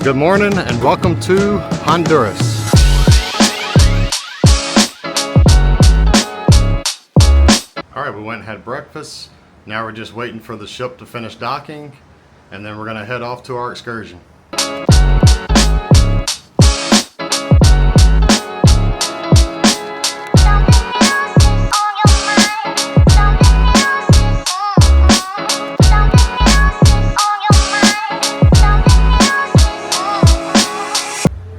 Good morning and welcome to Honduras. Alright, we went and had breakfast. Now we're just waiting for the ship to finish docking, and then we're going to head off to our excursion.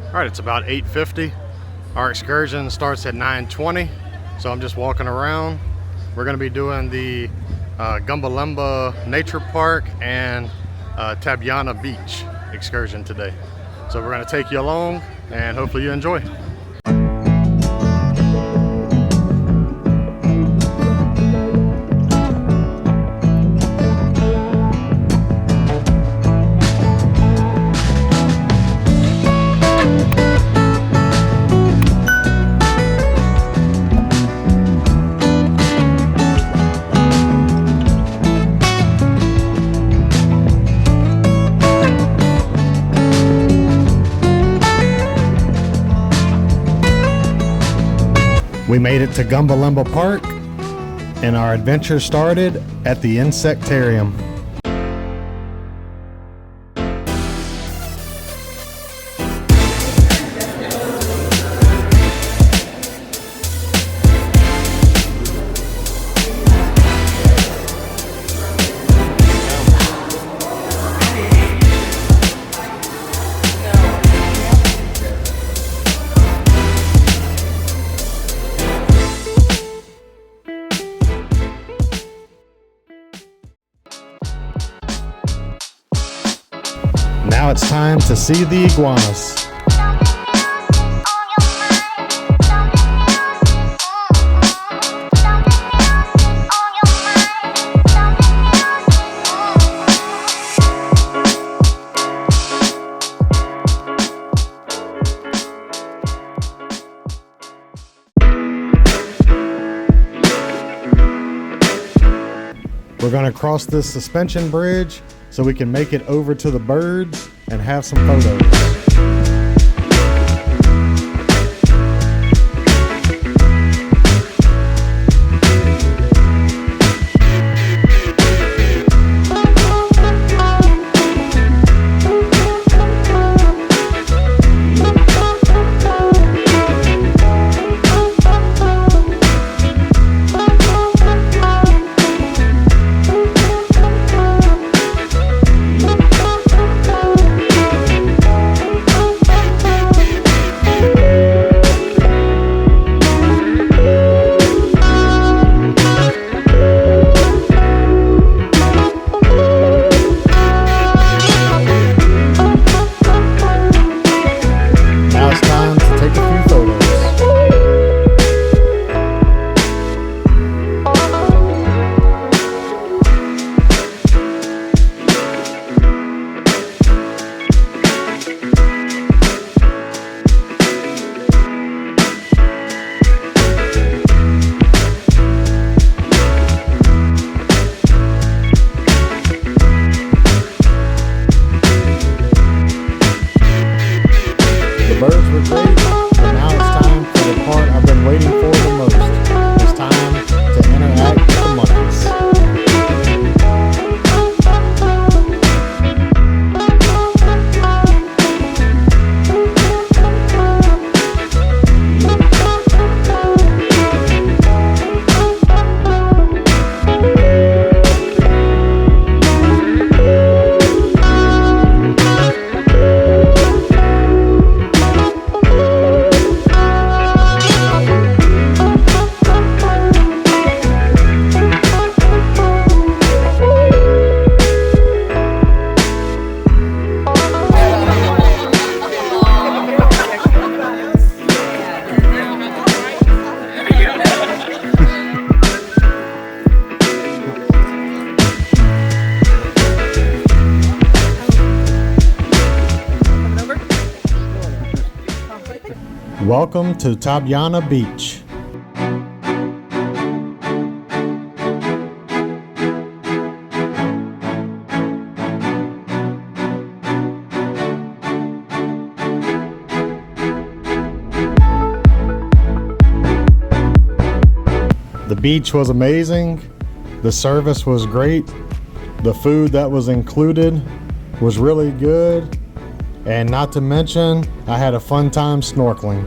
Alright, it's about 8:50. Our excursion starts at 9:20, so I'm just walking around. We're going to be doing the Gumbalimba Nature Park and Tabyana Beach excursion today. So we're going to take you along and hopefully you enjoy. We made it to Gumbalimba Park, and our adventure started at the Insectarium. Now it's time to see the iguanas. We're going to cross this suspension bridge so we can make it over to the birds and have some photos. The birds were great, but now it's time for the part I've been waiting for the most. It's time to interact with the monkeys. Welcome to Tabyana Beach. The beach was amazing. The service was great. The food that was included was really good. And not to mention, I had a fun time snorkeling.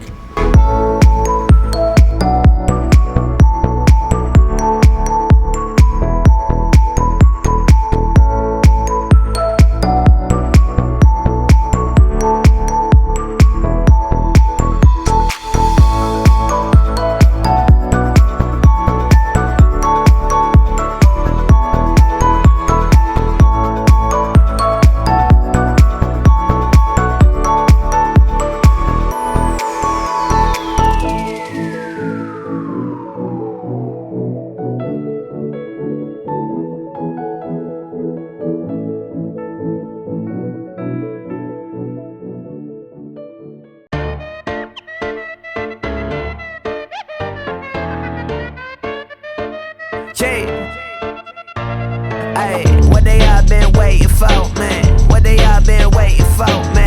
Hey, what they all been waiting for, man? What they all been waiting for, man?